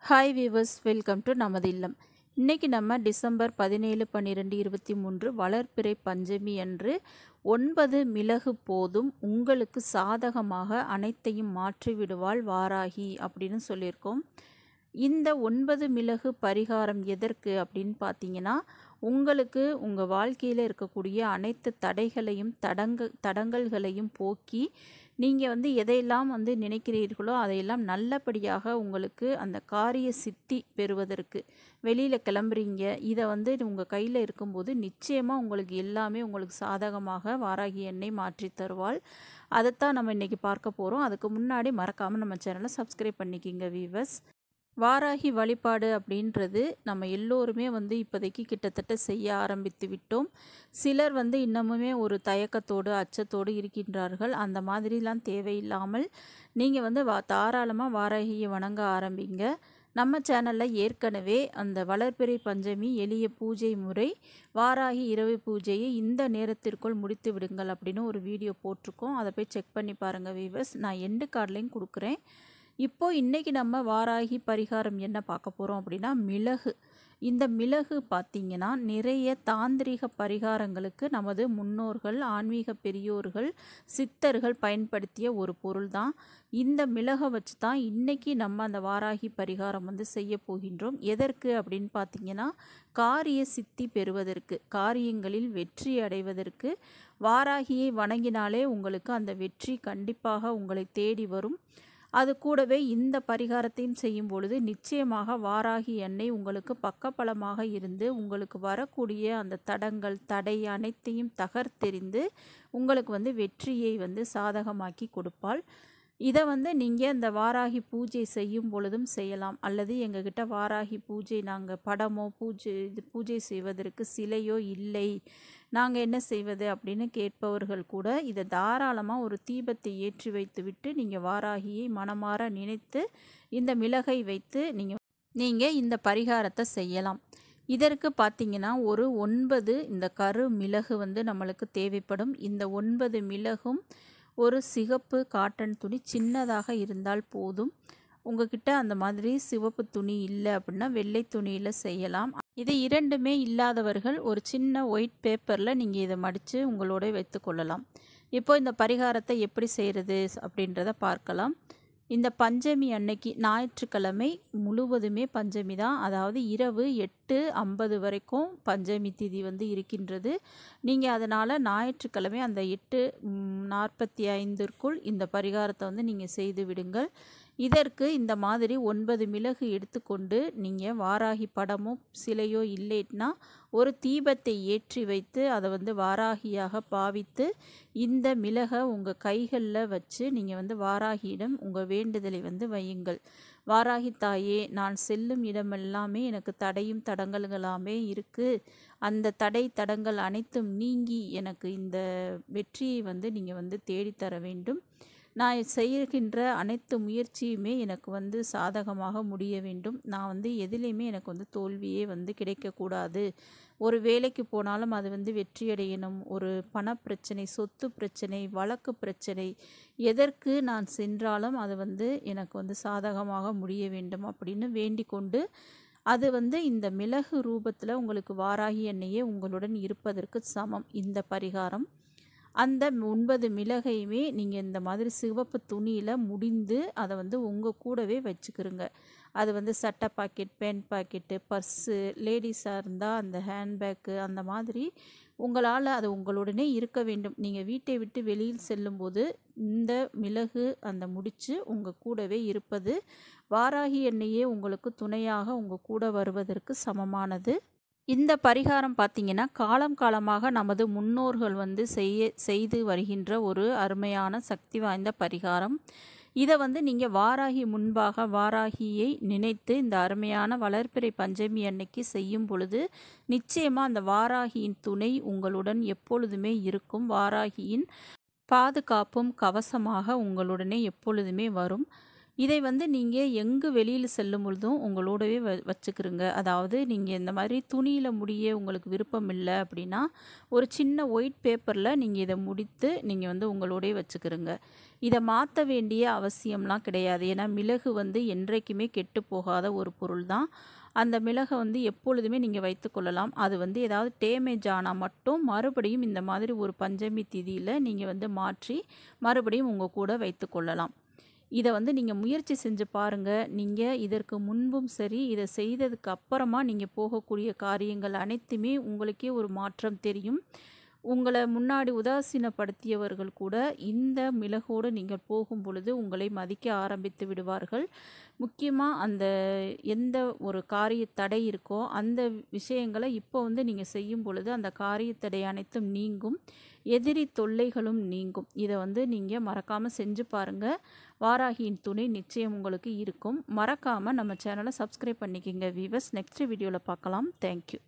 Hi viewers, welcome to நமது இல்லம். இன்றைக்கி நம்ம டிசம்பர் 17/12/23 வளர்பிறை பஞ்சமி அன்று 9 மிளகு போதும் உங்களுக்கு சாதகமாக அனைத்தையும் மாற்றிவிடுவாள் வாராகி அப்படின்னு சொல்லியிருக்கோம். இந்த 9 மிளகு பரிகாரம் எதற்கு அப்படின்னு பார்த்தீங்கன்னா, உங்களுக்கு உங்கள் வாழ்க்கையில் இருக்கக்கூடிய அனைத்து தடைகளையும் தடங்கல்களையும் போக்கி நீங்கள் எதையெல்லாம் நினைக்கிறீர்களோ அதையெல்லாம் நல்லபடியாக உங்களுக்கு அந்த காரிய சித்தி பெறுவதற்கு வெளியில் கிளம்புறீங்க. இதை உங்கள் கையில் இருக்கும்போது நிச்சயமாக உங்களுக்கு எல்லாமே உங்களுக்கு சாதகமாக வாராகி எண்ணெய் மாற்றி தருவாள். அதைத்தான் நம்ம இன்றைக்கி பார்க்க போகிறோம். அதுக்கு முன்னாடி மறக்காமல் நம்ம சேனலை சப்ஸ்கிரைப் பண்ணிக்கிங்க வீவர்ஸ். வாராகி வழிபாடு அப்படின்றது நம்ம எல்லோருமே இப்போதைக்கு கிட்டத்தட்ட செய்ய ஆரம்பித்து விட்டோம். சிலர் இன்னமுமே ஒரு தயக்கத்தோடு அச்சத்தோடு இருக்கின்றார்கள். அந்த மாதிரிலாம் தேவையில்லாமல் நீங்கள் தாராளமாக வாராகியை வணங்க ஆரம்பிங்க. நம்ம சேனலில் ஏற்கனவே அந்த வளர்பிறை பஞ்சமி எளிய பூஜை முறை, வாராகி இரவு பூஜையை இந்த நேரத்திற்குள் முடித்து விடுங்கள் அப்படின்னு ஒரு வீடியோ போட்டிருக்கோம். அதை போய் செக் பண்ணி பாருங்கள் வீவர்ஸ். நான் எண்டு கார்ட்லேயும் கொடுக்குறேன். இன்றைக்கி நம்ம வாராகி பரிகாரம் என்ன பார்க்க போகிறோம் அப்படின்னா, மிளகு. இந்த மிளகு பார்த்திங்கன்னா நிறைய தாந்திரிக பரிகாரங்களுக்கு நமது முன்னோர்கள், ஆன்மீக பெரியோர்கள், சித்தர்கள் பயன்படுத்திய ஒரு பொருள் தான். இந்த மிளகை வச்சு தான் இன்றைக்கி நம்ம அந்த வாராகி பரிகாரம் செய்ய போகின்றோம். எதற்கு அப்படின்னு பார்த்திங்கன்னா, காரிய சித்தி பெறுவதற்கு, காரியங்களில் வெற்றி அடைவதற்கு வாராகியை வணங்கினாலே உங்களுக்கு அந்த வெற்றி கண்டிப்பாக உங்களை தேடி வரும். அது கூடவே இந்த பரிகாரத்தையும் செய்யும் பொழுது நிச்சயமாக வாராகி எண்ணெய் உங்களுக்கு பக்கபலமாக இருந்து உங்களுக்கு வரக்கூடிய அந்த தடை அனைத்தையும் தகர்த்தெறிந்து உங்களுக்கு வெற்றியை சாதகமாக்கி கொடுப்பாள். இதை நீங்கள் இந்த வாராகி பூஜை செய்யும் பொழுதும் செய்யலாம். அல்லது எங்ககிட்ட வாராகி பூஜை நாங்கள் படமோ பூஜை செய்வதற்கு சிலையோ இல்லை, நாங்கள் என்ன செய்வது அப்படின்னு கேட்பவர்கள் கூட இதை தாராளமாக ஒரு தீபத்தை ஏற்றி வைத்து விட்டு நீங்கள் வாராகியை மனமாற நினைத்து இந்த மிளகை வைத்து நீங்கள் இந்த பரிகாரத்தை செய்யலாம். இதற்கு பார்த்திங்கன்னா ஒரு 9 இந்த கரு மிளகு நம்மளுக்கு தேவைப்படும். இந்த 9 மிளகும் ஒரு சிகப்பு காட்டன் துணி சின்னதாக இருந்தால் போதும். உங்ககிட்ட அந்த மாதிரி சிவப்பு துணி இல்லை அப்படின்னா வெள்ளை துணியில் செய்யலாம். இது இரண்டுமே இல்லாதவர்கள் ஒரு சின்ன ஒயிட் பேப்பரில் நீங்கள் இதை மடித்து உங்களோட வைத்துக்கொள்ளலாம். இப்போ இந்த பரிகாரத்தை எப்படி செய்கிறது அப்படின்றத பார்க்கலாம். இந்த பஞ்சமி அன்னைக்கு ஞாயிற்றுக்கிழமை முழுவதுமே பஞ்சமி தான். அதாவது இரவு 8:50 வரைக்கும் பஞ்சமி திதி இருக்கின்றது. நீங்கள் அதனால் ஞாயிற்றுக்கிழமை அந்த 8:45 இந்த பரிகாரத்தை நீங்கள் செய்து விடுங்கள். இதற்கு இந்த மாதிரி 9 மிளகு எடுத்துக்கொண்டு நீங்கள் வாராகி படமோ சிலையோ இல்லைன்னா ஒரு தீபத்தை ஏற்றி வைத்து அதை வாராகியாக பாவித்து இந்த மிளகை உங்கள் கைகளில் வச்சு நீங்கள் வாராகியிடம் உங்கள் வேண்டுதலை வையுங்கள். வாராகி தாயே, நான் செல்லும் இடமெல்லாமே எனக்கு தடையும் தடங்கல்களாமே இருக்குது. அந்த தடங்கள் அனைத்தும் நீங்கி எனக்கு இந்த வெற்றியை நீங்கள் தேடித்தர வேண்டும். நான் செய்கின்ற அனைத்து முயற்சியுமே எனக்கு சாதகமாக முடிய வேண்டும். நான் எதுலேயுமே எனக்கு தோல்வியே கிடைக்கக்கூடாது. ஒரு வேலைக்கு போனாலும் அது வெற்றியடையணும். ஒரு பணப்பிரச்சனை, சொத்து பிரச்சனை, வழக்கு பிரச்சனை, எதற்கு நான் சென்றாலும் அது எனக்கு சாதகமாக முடிய வேண்டும் அப்படின்னு வேண்டிக் கொண்டு அது இந்த மிளகு ரூபத்தில் உங்களுக்கு வாராகி எண்ணெயே உங்களுடன் இருப்பதற்கு சமம் இந்த பரிகாரம். அந்த 9 மிளகையுமே நீங்கள் இந்த மாதிரி சிவப்பு துணியில் முடிந்து அதை உங்கள் கூடவே வச்சுக்கிறோங்க. அது சட்டை பாக்கெட், பேண்ட் பாக்கெட்டு, பர்ஸு, லேடிஸாக இருந்தால் அந்த ஹேண்ட்பேக்கு, அந்த மாதிரி உங்களால் அது உங்களுடனே இருக்க வேண்டும். நீங்கள் வீட்டை விட்டு வெளியில் செல்லும்போது இந்த மிளகு அந்த முடிச்சு உங்கள் கூடவே இருப்பது வாராகி எண்ணெயே உங்களுக்கு துணையாக உங்கள் கூட வருவதற்கு சமமானது. இந்த பரிகாரம் பார்த்திங்கன்னா காலமாக நமது முன்னோர்கள் செய்து வருகின்ற ஒரு அருமையான சக்தி வாய்ந்த பரிகாரம். இதை நீங்கள் வாராகி முன்பாக வாராகியை நினைத்து இந்த அருமையான வளர்பிறை பஞ்சமி அன்னைக்கு செய்யும் பொழுது நிச்சயமாக அந்த வாராகியின் துணை உங்களுடன் எப்பொழுதுமே இருக்கும். வாராகியின் பாதுகாப்பும் கவசமாக உங்களுடனே எப்பொழுதுமே வரும். இதை வந்து நீங்கள் எங்கு வெளியில் செல்லும் பொழுதும் உங்களோடவே வச்சுக்கிறங்க. அதாவது நீங்கள் இந்த மாதிரி துணியில் முடிய உங்களுக்கு விருப்பம் இல்லை அப்படின்னா ஒரு சின்ன ஒயிட் பேப்பரில் நீங்கள் இதை முடித்து நீங்கள் வந்து உங்களோடவே வச்சுக்கிறங்க. இதை மாற்ற வேண்டிய அவசியம்லாம் கிடையாது. ஏன்னா மிளகு வந்து என்றைக்குமே கெட்டு போகாத ஒரு பொருள் தான். அந்த மிளகை வந்து எப்பொழுதுமே நீங்கள் வைத்துக்கொள்ளலாம். அது வந்து ஏதாவது டேமேஜ் ஆனால் மட்டும் மறுபடியும் இந்த மாதிரி ஒரு பஞ்சமி திதியில் நீங்கள் வந்து மாற்றி மறுபடியும் உங்கள் கூட வைத்துக்கொள்ளலாம். இதை வந்து நீங்கள் முயற்சி செஞ்சு பாருங்கள். நீங்கள் இதற்கு முன்பும் சரி, இதை செய்ததுக்கு அப்புறமா நீங்கள் போகக்கூடிய காரியங்கள் அனைத்துமே உங்களுக்கே ஒரு மாற்றம் தெரியும். உங்களை முன்னாடி உதாசீனப்படுத்தியவர்கள் கூட இந்த மிளகோடு நீங்கள் போகும் பொழுது உங்களை மதிக்க ஆரம்பித்து விடுவார்கள். முக்கியமாக அந்த எந்த ஒரு காரிய தடை இருக்கோ அந்த விஷயங்களை இப்போ வந்து நீங்கள் செய்யும் பொழுது அந்த காரியத்தடை அனைத்தும் நீங்கும். எதிரி தொல்லைகளும் நீங்கும். இதை வந்து நீங்கள் மறக்காமல் செஞ்சு பாருங்கள். வாராகியின் துணை நிச்சயம் உங்களுக்கு இருக்கும். மறக்காமல் நம்ம சேனலை சப்ஸ்கிரைப் பண்ணிக்கோங்க வீவர்ஸ். நெக்ஸ்ட் வீடியோவில் பார்க்கலாம். தேங்க்யூ.